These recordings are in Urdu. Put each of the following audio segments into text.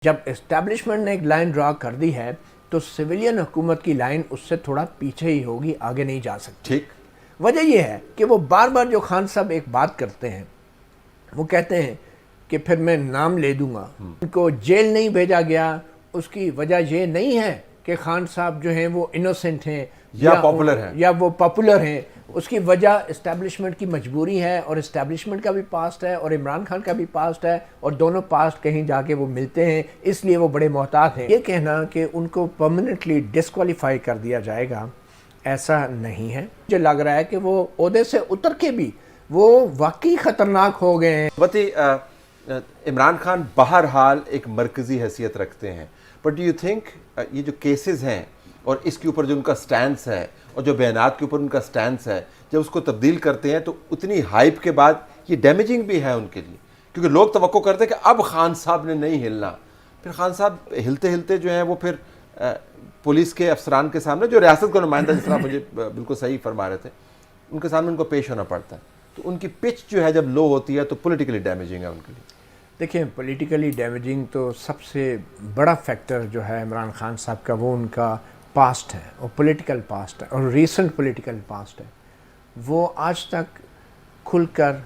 جب اسٹیبلشمنٹ نے ایک لائن ڈرا کر دی ہے تو سویلین حکومت کی لائن اس سے تھوڑا پیچھے ہی ہوگی، آگے نہیں جا سکتی۔ ٹھیک، وجہ یہ ہے کہ وہ بار بار جو خان صاحب ایک بات کرتے ہیں، وہ کہتے ہیں کہ پھر میں نام لے دوں گا، ان کو جیل نہیں بھیجا گیا۔ اس کی وجہ یہ نہیں ہے کہ خان صاحب جو ہیں وہ انوسنٹ ہیں یا پاپولر ہیں یا وہ پاپولر ہیں، اس کی وجہ اسٹیبلشمنٹ کی مجبوری ہے، اور اسٹیبلشمنٹ کا بھی پاسٹ ہے اور عمران خان کا بھی پاسٹ ہے، اور دونوں پاسٹ کہیں جا کے وہ ملتے ہیں، اس لیے وہ بڑے محتاط ہیں۔ یہ کہنا کہ ان کو پرماننٹلی ڈسکوالیفائی کر دیا جائے گا، ایسا نہیں ہے۔ مجھے لگ رہا ہے کہ وہ عہدے سے اتر کے بھی وہ واقعی خطرناک ہو گئے ہیں۔ وتی عمران خان بہرحال ایک مرکزی حیثیت رکھتے ہیں، بٹ ڈو یو تھنک یہ جو کیسز ہیں اور اس کے اوپر جو ان کا سٹینس ہے اور جو بیانات کے اوپر ان کا سٹینس ہے، جب اس کو تبدیل کرتے ہیں تو اتنی ہائپ کے بعد یہ ڈیمیجنگ بھی ہے ان کے لیے، کیونکہ لوگ توقع کرتے ہیں کہ اب خان صاحب نے نہیں ہلنا، پھر خان صاحب ہلتے ہلتے جو ہیں وہ پھر پولیس کے افسران کے سامنے، جو ریاست کا نمائندہ جس طرح مجھے بالکل صحیح فرما رہے تھے، ان کے سامنے ان کو پیش ہونا پڑتا ہے، تو ان کی پچ جو ہے جب لو ہوتی ہے تو پولیٹیکلی ڈیمیجنگ ہے ان کے لیے۔ دیکھیں، پولیٹیکلی ڈیمیجنگ تو سب سے بڑا فیکٹر جو ہے عمران خان صاحب کا، وہ ان کا پاسٹ ہے، اور پولیٹیکل پاسٹ ہے، اور ریسنٹ پولیٹیکل پاسٹ ہے۔ وہ آج تک کھل کر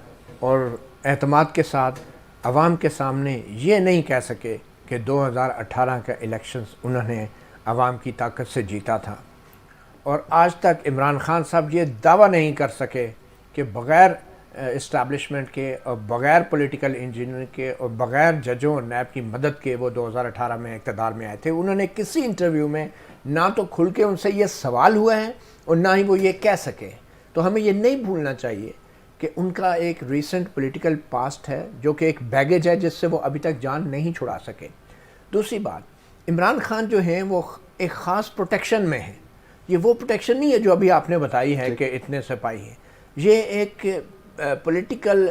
اور اعتماد کے ساتھ عوام کے سامنے یہ نہیں کہہ سکے کہ 2018 کا الیکشنز انہوں نے عوام کی طاقت سے جیتا تھا، اور آج تک عمران خان صاحب یہ دعویٰ نہیں کر سکے کہ بغیر اسٹیبلشمنٹ کے اور بغیر پولیٹیکل انجینئرنگ کے اور بغیر ججوں اور نیب کی مدد کے وہ 2018 میں اقتدار میں آئے تھے۔ انہوں نے کسی انٹرویو میں نہ تو کھل کے ان سے یہ سوال ہوا ہے اور نہ ہی وہ یہ کہہ سکے۔ تو ہمیں یہ نہیں بھولنا چاہیے کہ ان کا ایک ریسنٹ پولیٹیکل پاسٹ ہے جو کہ ایک بیگیج ہے جس سے وہ ابھی تک جان نہیں چھڑا سکے۔ دوسری بات، عمران خان جو ہیں وہ ایک خاص پروٹیکشن میں ہیں۔ یہ وہ پروٹیکشن نہیں ہے جو ابھی آپ نے بتائی ہے کہ اتنے سپاہی ہیں، یہ ایک پولیٹیکل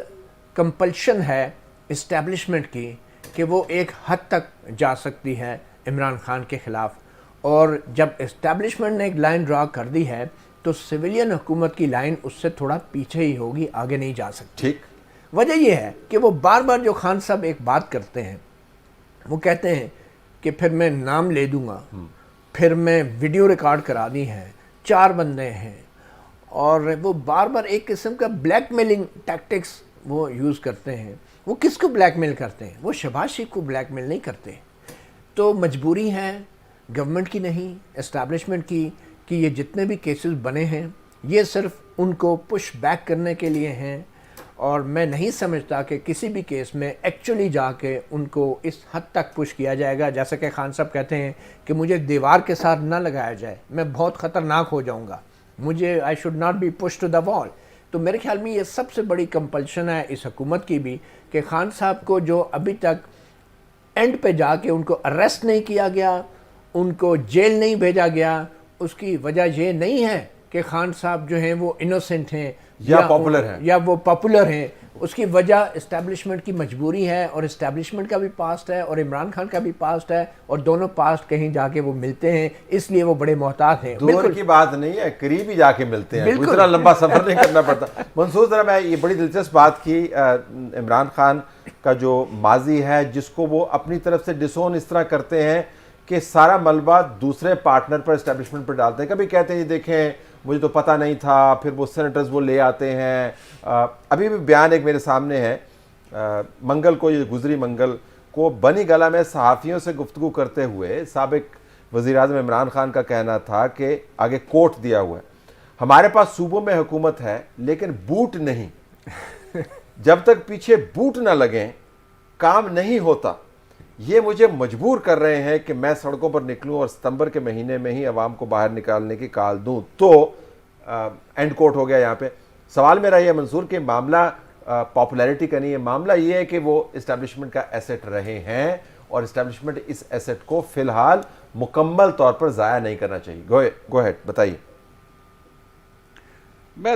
کمپلشن ہے اسٹیبلشمنٹ کی کہ وہ ایک حد تک جا سکتی ہے عمران خان کے خلاف، اور جب اسٹیبلشمنٹ نے ایک لائن ڈرا کر دی ہے تو سویلین حکومت کی لائن اس سے تھوڑا پیچھے ہی ہوگی، آگے نہیں جا سکتی۔ ٹھیک، وجہ یہ ہے کہ وہ بار بار جو خان صاحب ایک بات کرتے ہیں، وہ کہتے ہیں کہ پھر میں نام لے دوں گا، پھر میں ویڈیو ریکارڈ کرا دی ہے، 4 بندے ہیں، اور وہ بار بار ایک قسم کا بلیک میلنگ ٹیکٹکس وہ یوز کرتے ہیں۔ وہ کس کو بلیک میل کرتے ہیں؟ وہ شہباز شریف کو بلیک میل نہیں کرتے۔ تو مجبوری ہے گورنمنٹ کی نہیں، اسٹیبلشمنٹ کی، کہ یہ جتنے بھی کیسز بنے ہیں یہ صرف ان کو پش بیک کرنے کے لیے ہیں، اور میں نہیں سمجھتا کہ کسی بھی کیس میں ایکچولی جا کے ان کو اس حد تک پش کیا جائے گا، جیسا کہ خان صاحب کہتے ہیں کہ مجھے دیوار کے ساتھ نہ لگایا جائے، میں بہت خطرناک ہو جاؤں گا، مجھے I should not be pushed to the wall۔ تو میرے خیال میں یہ سب سے بڑی کمپلشن ہے اس حکومت کی بھی، کہ خان صاحب کو جو ابھی تک اینڈ پہ جا کے ان کو اریسٹ نہیں کیا گیا، ان کو جیل نہیں بھیجا گیا، اس کی وجہ یہ نہیں ہے کہ خان صاحب جو ہیں وہ انوسنٹ ہیں یا پاپولر ہیں، یا وہ پاپولر ہیں، اس کی وجہ اسٹیبلشمنٹ کی مجبوری ہے، اور اسٹیبلشمنٹ کا بھی پاسٹ ہے اور عمران خان کا بھی پاسٹ ہے، اور دونوں پاسٹ کہیں جا کے وہ ملتے ہیں، اس لیے وہ بڑے محتاط ہیں۔ دور کی بات نہیں ہے، قریب ہی جا کے ملتے ہیں، اتنا لمبا سفر نہیں کرنا پڑتا۔ منصور، ذرا میں یہ بڑی دلچسپ بات کی، عمران خان کا جو ماضی ہے جس کو وہ اپنی طرف سے ڈسون اس طرح کرتے ہیں کہ سارا ملبہ دوسرے پارٹنر پر، اسٹیبلشمنٹ پر ڈالتے ہیں۔ کبھی کہتے ہیں یہ دیکھیں مجھے تو پتہ نہیں تھا، پھر وہ سینیٹرز وہ لے آتے ہیں۔ ابھی بھی بیان ایک میرے سامنے ہے، منگل کو، یہ گزری منگل کو بنی گلہ میں صحافیوں سے گفتگو کرتے ہوئے سابق وزیر اعظم عمران خان کا کہنا تھا کہ آگے کوٹ دیا ہوا ہے، ہمارے پاس صوبوں میں حکومت ہے لیکن بوٹ نہیں، جب تک پیچھے بوٹ نہ لگیں کام نہیں ہوتا، یہ مجھے مجبور کر رہے ہیں کہ میں سڑکوں پر نکلوں اور ستمبر کے مہینے میں ہی عوام کو باہر نکالنے کی کال دوں۔ تو اینڈ کوٹ ہو گیا یہاں پہ۔ سوال میرا یہ منصور کہ معاملہ پاپولیرٹی کا نہیں ہے، معاملہ یہ ہے کہ وہ اسٹیبلشمنٹ کا ایسٹ رہے ہیں، اور اسٹیبلشمنٹ اس ایسٹ کو فی الحال مکمل طور پر ضائع نہیں کرنا چاہیے۔ گو ہیڈ، بتائیے۔ میں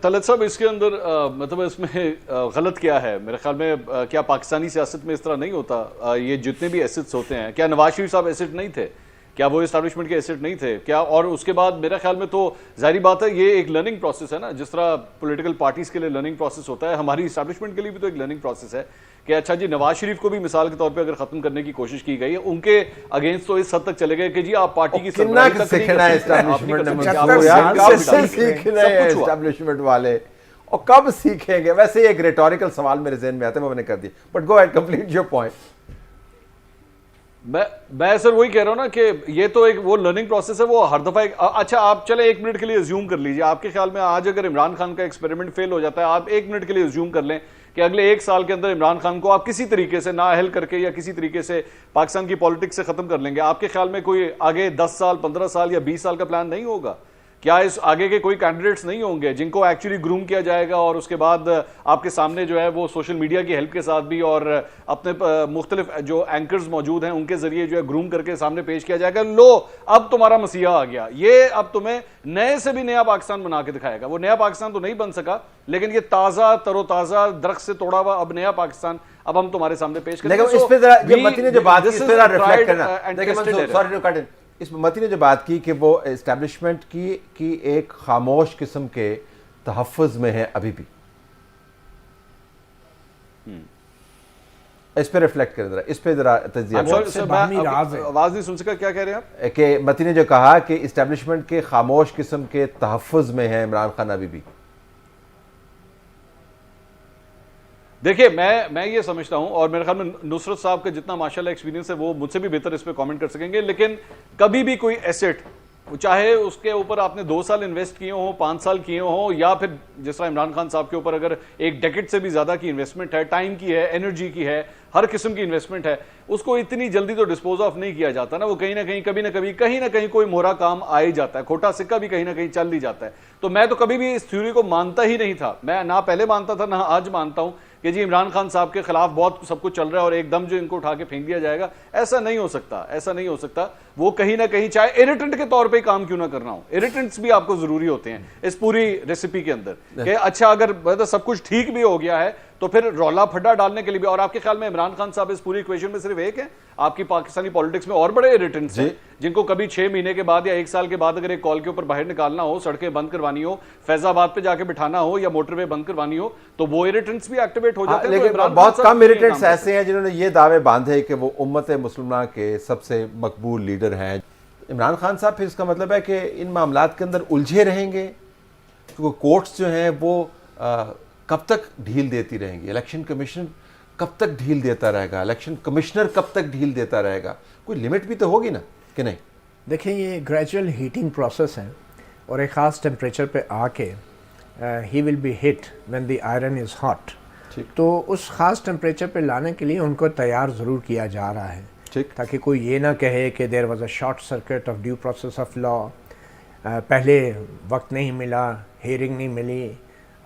طلعت صاحب اس کے اندر مطلب اس میں غلط کیا ہے؟ میرے خیال میں کیا پاکستانی سیاست میں اس طرح نہیں ہوتا؟ یہ جتنے بھی ایسٹس ہوتے ہیں، کیا نواز شریف صاحب ایسٹ نہیں تھے؟ کیا وہ اسٹیبلشمنٹ کے ایسٹ نہیں تھے کیا؟ اور اس کے بعد میرا خیال میں تو ظاہری بات ہے یہ ایک لرننگ پروسیس ہے نا، جس طرح پولیٹیکل پارٹیز کے لیے لرننگ پروسیس ہوتا ہے، ہماری اسٹیبلشمنٹ کے لیے بھی تو ایک لرننگ پروسیس ہے کہ اچھا جی نواز شریف کو بھی مثال کے طور پہ اگر ختم کرنے کی کوشش کی گئی ہے، ان کے اگینسٹ تو اس حد تک چلے گئے کہ جی آپ پارٹی کی سربراہی تک سیکھنا ہے اسٹیبلشمنٹ والے، اور کب سیکھیں گے؟ ویسے ایک ریٹوریکل سوال میرے ذہن میں آتا ہے، میں نے کر دیا، but go at complete your point. میں سر وہی کہہ رہا ہوں نا کہ یہ تو ایک وہ لرننگ پروسیس ہے، وہ ہر دفعہ اچھا آپ چلے 1 منٹ کے لیے ازیوم کر لیجئے، آپ کے خیال میں آج اگر عمران خان کا ایکسپیریمنٹ فیل ہو جاتا ہے، آپ 1 منٹ کے لیے ازیوم کر لیں کہ اگلے 1 سال کے اندر عمران خان کو آپ کسی طریقے سے نااہل کر کے یا کسی طریقے سے پاکستان کی پالیٹکس سے ختم کر لیں گے، آپ کے خیال میں کوئی آگے 10 سال 15 سال یا 20 سال کا پلان نہیں ہوگا؟ کیا اس آگے کے کوئی کینڈیڈیٹس نہیں ہوں گے جن کو ایکچولی گروم کیا جائے گا اور اس کے بعد آپ کے سامنے جو ہے وہ سوشل میڈیا کی ہیلپ کے ساتھ بھی اور اپنے مختلف جو اینکرز موجود ہیں ان کے ذریعے جو ہے گروم کر کے سامنے پیش کیا جائے گا، لو اب تمہارا مسیحا آ گیا، یہ اب تمہیں نئے سے بھی نیا پاکستان بنا کے دکھائے گا؟ وہ نیا پاکستان تو نہیں بن سکا، لیکن یہ تازہ تر و تازہ درخت سے توڑا ہوا اب نیا پاکستان اب ہم تمہارے سامنے پیش کریں گے. لیکن اس پہ ذرا یہ متی نے جو بات کی اس پہ ذرا ریفلیکٹ کرنا، سوری ٹو کٹ ان، اس متی نے جو بات کی کہ وہ اسٹیبلشمنٹ کی ایک خاموش قسم کے تحفظ میں ہے ابھی بھی، اس پہ ریفلیکٹ کریں ذرا، اس پہ ذرا تجزیہ. آواز نہیں سن سکا، کیا کہہ رہے ہیں آپ؟ کہ متی نے جو کہا کہ اسٹیبلشمنٹ کے خاموش قسم کے تحفظ میں ہے عمران خان ابھی بھی. دیکھیے میں یہ سمجھتا ہوں، اور میرے خیال میں نصرت صاحب کا جتنا ماشاءاللہ ایکسپیرینس ہے وہ مجھ سے بھی بہتر اس پہ کامنٹ کر سکیں گے، لیکن کبھی بھی کوئی ایسٹ چاہے اس کے اوپر آپ نے 2 سال انویسٹ کیے ہوں، 5 سال کیے ہوں، یا پھر جس طرح عمران خان صاحب کے اوپر اگر 1 ڈیکیڈ سے بھی زیادہ کی انویسٹمنٹ ہے، ٹائم کی ہے، انرجی کی ہے، ہر قسم کی انویسٹمنٹ ہے، اس کو اتنی جلدی تو ڈسپوز آف نہیں کیا جاتا نا، وہ کہیں نہ کہیں کبھی نہ کہیں کوئی مہرا کام آ ہی جاتا ہے، کھوٹا سکہ بھی کہیں نہ کہیں چل ہی جاتا ہے. تو میں تو کبھی بھی اس تھیوری کو مانتا ہی نہیں تھا، میں نہ پہلے مانتا تھا نہ آج مانتا ہوں کہ جی عمران خان صاحب کے خلاف بہت سب کچھ چل رہا ہے اور ایک دم جو ان کو اٹھا کے پھینک دیا جائے گا، ایسا نہیں ہو سکتا، ایسا نہیں ہو سکتا. وہ کہیں نہ کہیں چاہے ایریٹنٹ کے طور پہ کام کیوں نہ کرنا ہو، ایریٹنٹس بھی آپ کو ضروری ہوتے ہیں اس پوری ریسیپی کے اندر کہ اچھا اگر سب کچھ ٹھیک بھی ہو گیا ہے تو پھر رولا پھڈا ڈالنے کے لیے بھی. اور آپ کے خیال میں عمران خان صاحب اس پوری ایکویشن میں صرف ایک ہے؟ آپ کی پاکستانی پالیٹکس میں اور بڑے ایریٹنٹس ہیں جن کو کبھی 6 مہینے کے بعد یا 1 سال کے بعد اگر ایک کال کے اوپر باہر نکالنا ہو، سڑکیں بند کروانی ہو، فیض آباد پہ جا کے بٹھانا ہو یا موٹر وے بند کروانی ہو، تو وہ ایریٹنٹس بھی ایکٹیویٹ ہو جاتے ہیں. لیکن بہت کم ایریٹنٹس ایسے ہیں جنہوں نے یہ دعوے باندھے کہ وہ امت مسلمہ کے سب سے مقبول لیڈر ہیں. عمران خان صاحب پھر اس کا مطلب ہے کہ ان معاملات کے اندر الجھے رہیں گے، کیونکہ کورٹس جو ہیں وہ کب تک ڈھیل دیتی رہیں گی، الیکشن کمیشن کب تک ڈھیل دیتا رہے گا، الیکشن کمشنر کب تک ڈھیل دیتا رہے گا، کوئی لمٹ بھی تو ہوگی نا کہ نہیں؟ دیکھیں یہ گریجول ہیٹنگ پروسیس ہے اور ایک خاص ٹیمپریچر پہ آ کے ہی will be hit when the iron is hot, تو اس خاص ٹیمپریچر پہ لانے کے لیے ان کو تیار ضرور کیا جا رہا ہے تاکہ کوئی یہ نہ کہے کہ there was a short circuit of due process of law, پہلے وقت نہیں ملا، ہیئرنگ نہیں ملی،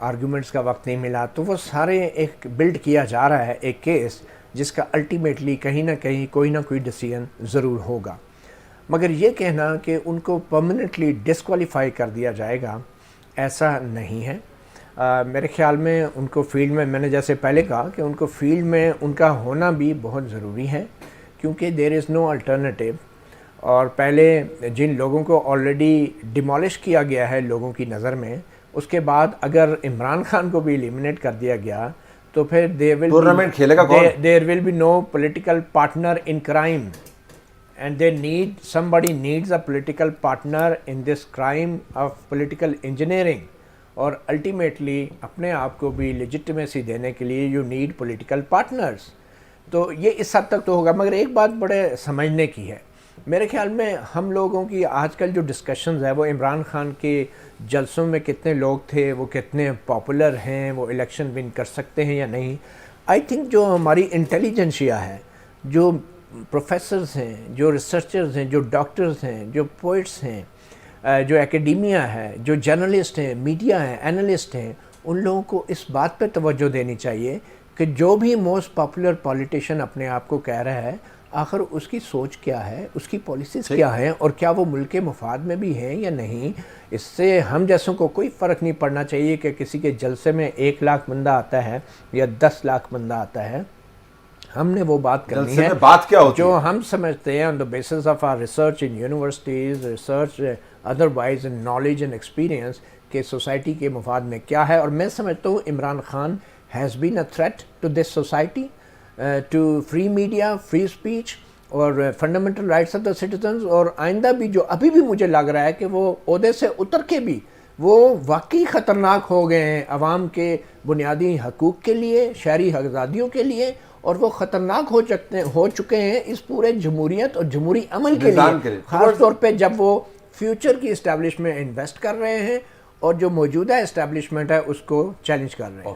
آرگومنٹس کا وقت نہیں ملا. تو وہ سارے ایک بلڈ کیا جا رہا ہے ایک کیس جس کا الٹیمیٹلی کہیں نہ کہیں کوئی نہ کوئی ڈیسیژن ضرور ہوگا. مگر یہ کہنا کہ ان کو پرماننٹلی ڈسکوالیفائی کر دیا جائے گا ایسا نہیں ہے. میرے خیال میں ان کو فیلڈ میں نے جیسے پہلے کہا کہ ان کو فیلڈ میں ان کا ہونا بھی بہت ضروری ہے کیونکہ دیر از نو الٹرنیٹیو. اور پہلے جن لوگوں کو آلریڈی ڈیمالش کیا گیا ہے لوگوں کی نظر میں، اس کے بعد اگر عمران خان کو بھی ایلیمنیٹ کر دیا گیا تو پھر ٹورنامنٹ کھیلے گا کون؟ There will be no political partner in crime and they need somebody needs a political partner in this crime of political engineering. اور الٹیمیٹلی اپنے آپ کو بھی لیجٹمیسی دینے کے لیے یو نیڈ پولیٹیکل پارٹنرز. تو یہ اس حد تک تو ہوگا. مگر ایک بات بڑے سمجھنے کی ہے میرے خیال میں، ہم لوگوں کی آج کل جو ڈسکشنز ہے وہ عمران خان کے جلسوں میں کتنے لوگ تھے، وہ کتنے پاپولر ہیں، وہ الیکشن ون کر سکتے ہیں یا نہیں. آئی تھنک جو ہماری انٹیلیجنشیا ہے، جو پروفیسرز ہیں، جو ریسرچرز ہیں، جو ڈاکٹرز ہیں، جو پوئٹس ہیں، جو اکیڈیمیا ہے، جو جرنلسٹ ہیں، میڈیا ہیں، اینالسٹ ہیں، ان لوگوں کو اس بات پہ توجہ دینی چاہیے کہ جو بھی موسٹ پاپولر پولیٹیشین اپنے آپ کو کہہ رہا ہے، آخر اس کی سوچ کیا ہے، اس کی پالیسیز کیا ہیں، اور کیا وہ ملک کے مفاد میں بھی ہیں یا نہیں. اس سے ہم جیسوں کو کوئی فرق نہیں پڑنا چاہیے کہ کسی کے جلسے میں 1 لاکھ بندہ آتا ہے یا 10 لاکھ بندہ آتا ہے. ہم نے وہ بات کرنی جلسے ہے میں بات کیا ہوتی جو ہے؟ ہم سمجھتے ہیں on the basis of our research in universities, research otherwise in knowledge and experience کہ سوسائٹی کے مفاد میں کیا ہے. اور میں سمجھتا ہوں Imran Khan has been a threat to this society, to free media, free speech اور fundamental rights of the citizens. اور آئندہ بھی جو ابھی بھی مجھے لگ رہا ہے کہ وہ عہدے سے اتر کے بھی وہ واقعی خطرناک ہو گئے ہیں عوام کے بنیادی حقوق کے لیے، شہری آزادیوں کے لیے، اور وہ خطرناک ہو چکے ہیں اس پورے جمہوریت اور جمہوری عمل کے لیے، خاص طور پہ جب وہ فیوچر کی اسٹیبلشمنٹ میں انویسٹ کر رہے ہیں اور جو موجودہ اسٹیبلشمنٹ ہے اس کو چیلنج کر رہے ہیں.